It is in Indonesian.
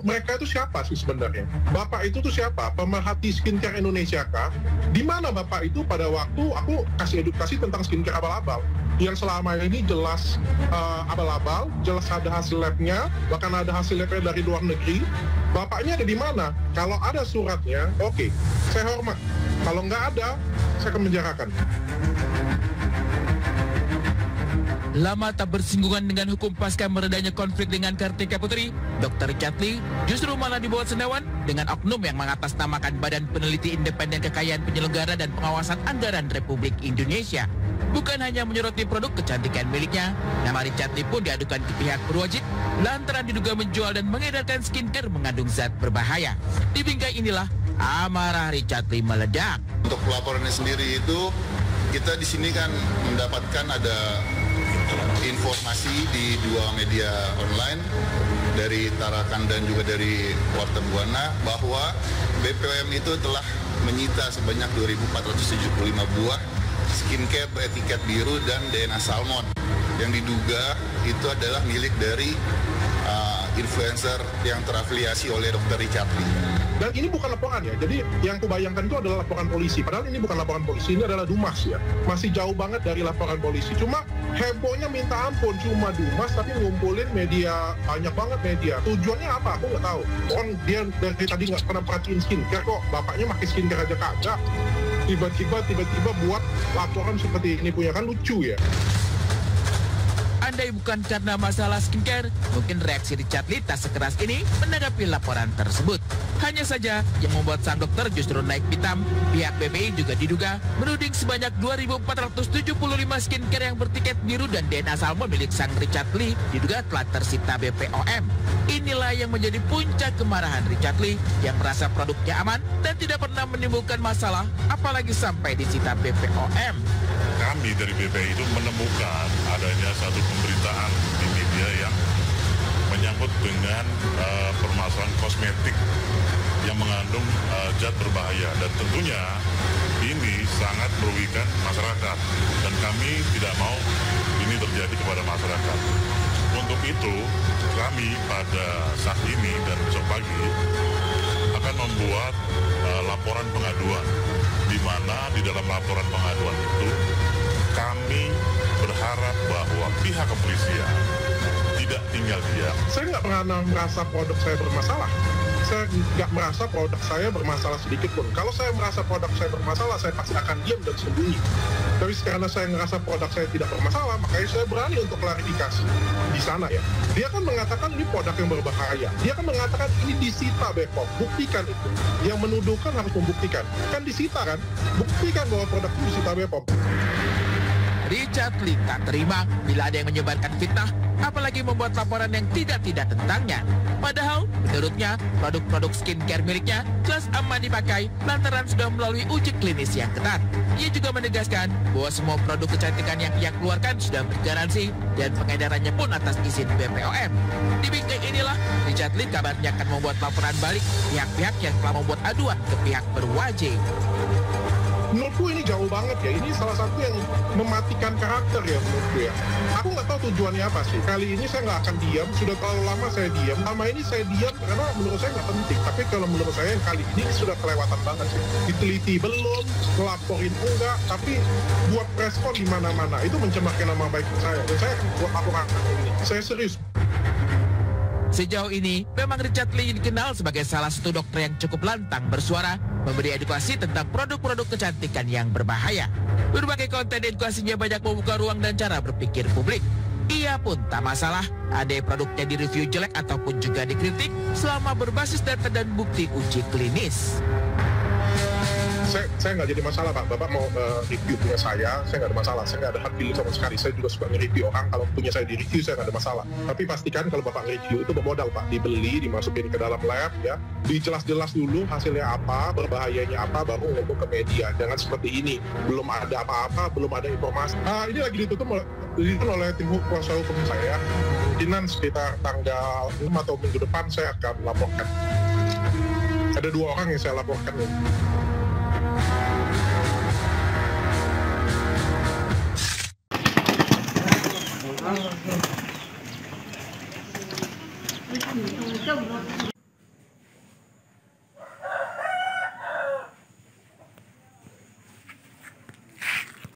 mereka itu siapa sih sebenarnya? Bapak itu tuh siapa? Pemerhati skincare Indonesia kah? Di mana Bapak itu pada waktu aku kasih edukasi tentang skincare abal-abal? Yang selama ini jelas abal-abal, jelas ada hasil labnya, bahkan ada hasil labnya dari luar negeri. Bapaknya ada di mana? Kalau ada suratnya, oke, saya hormat. Kalau nggak ada, saya akan menjarakan. Lama tak bersinggungan dengan hukum pasca meredanya konflik dengan Kartika Putri, Dr. Richard Lee justru malah dibawa sendawan dengan oknum yang mengatasnamakan Badan Peneliti Independen Kekayaan Penyelenggara dan Pengawasan Anggaran Republik Indonesia. Bukan hanya menyoroti produk kecantikan miliknya, nama Richard Lee pun diadukan ke pihak berwajib lantaran diduga menjual dan mengedarkan skincare mengandung zat berbahaya. Di bingkai inilah amarah Richard Lee meledak. Untuk laporannya sendiri itu kita di sini kan mendapatkan ada informasi di dua media online dari Tarakan dan juga dari Warta Buana bahwa BPOM itu telah menyita sebanyak 2.475 buah skincare beretiket biru dan DNA salmon yang diduga itu adalah milik dari influencer yang terafiliasi oleh Dr. Richard Lee. Dan ini bukan laporan ya, jadi yang kubayangkan itu adalah laporan polisi. Padahal ini bukan laporan polisi, ini adalah Dumas ya. Masih jauh banget dari laporan polisi. Cuma hebohnya minta ampun, cuma Dumas tapi ngumpulin media, banyak banget media. Tujuannya apa? Aku nggak tahu. Orang dia dari tadi nggak pernah perhatiin skincare kok, bapaknya pakai skincare aja kagak. Tiba-tiba buat laporan seperti ini punya, kan lucu ya. Andai bukan karena masalah skincare, mungkin reaksi Richard Lee tak sekeras ini menanggapi laporan tersebut. Hanya saja yang membuat sang dokter justru naik pitam, pihak BPI juga diduga menuding sebanyak 2.475 skincare yang bertiket biru dan DNA salmon milik sang Richard Lee diduga telah tersita BPOM. Inilah yang menjadi puncak kemarahan Richard Lee yang merasa produknya aman dan tidak pernah menimbulkan masalah, apalagi sampai disita BPOM. Kami dari BPI itu menemukan adanya satu pemberitaan di media yang menyangkut dengan permasalahan kosmetik yang mengandung zat berbahaya, dan tentunya ini sangat merugikan masyarakat dan kami tidak mau ini terjadi kepada masyarakat. Untuk itu kami pada saat ini dan besok pagi akan membuat laporan pengaduan, di mana di dalam laporan pengaduan itu kami berharap bahwa pihak kepolisian tidak tinggal diam. Saya nggak pernah merasa produk saya bermasalah. Saya nggak merasa produk saya bermasalah sedikit pun. Kalau saya merasa produk saya bermasalah, saya pasti akan diam dan sembunyi. Tapi karena saya ngerasa produk saya tidak bermasalah, makanya saya berani untuk klarifikasi di sana ya. Dia kan mengatakan ini produk yang berbahaya. Dia kan mengatakan ini disita BPOM. Buktikan itu. Yang menuduhkan harus membuktikan. Kan disita kan? Buktikan bahwa produk itu disita BPOM. Richard Lee tak terima bila ada yang menyebarkan fitnah, apalagi membuat laporan yang tidak tentangnya. Padahal, menurutnya, produk-produk skincare miliknya jelas aman dipakai lantaran sudah melalui uji klinis yang ketat. Ia juga menegaskan bahwa semua produk kecantikan yang ia keluarkan sudah bergaransi dan pengedarannya pun atas izin BPOM. Di bingkai inilah, Richard Lee kabarnya akan membuat laporan balik pihak-pihak yang telah membuat aduan ke pihak berwajib. Menurutku ini jauh banget ya, ini salah satu yang mematikan karakter ya menurutku ya. Aku nggak tahu tujuannya apa sih. Kali ini saya nggak akan diam, sudah terlalu lama saya diam. Lama ini saya diam karena menurut saya nggak penting. Tapi kalau menurut saya yang kali ini sudah kelewatan banget sih. Diteliti belum, ngelaporin enggak, tapi buat respon di mana-mana. Itu mencemarkan nama baik saya. Dan saya akan buat laporan ini. Saya serius. Sejauh ini, memang Richard Lee dikenal sebagai salah satu dokter yang cukup lantang bersuara, memberi edukasi tentang produk-produk kecantikan yang berbahaya. Berbagai konten edukasinya banyak membuka ruang dan cara berpikir publik. Ia pun tak masalah, ada produknya direview jelek ataupun juga dikritik selama berbasis data dan bukti uji klinis. Saya nggak jadi masalah Pak, Bapak mau review punya saya nggak ada masalah, saya nggak ada hard feeling sama sekali. Saya juga suka nge-review orang, kalau punya saya di-review saya nggak ada masalah. Tapi pastikan kalau Bapak nge-review itu bermodal Pak, dibeli, dimasukin ke dalam lab ya, dijelas-jelas dulu hasilnya apa, berbahayanya apa, baru ngomong ke media. Jangan seperti ini, belum ada apa-apa, belum ada informasi. Ini lagi ditutup oleh tim kuasa hukum saya. Kemungkinan sekitar tanggal 5 atau minggu depan saya akan laporkan. Ada 2 orang yang saya laporkan.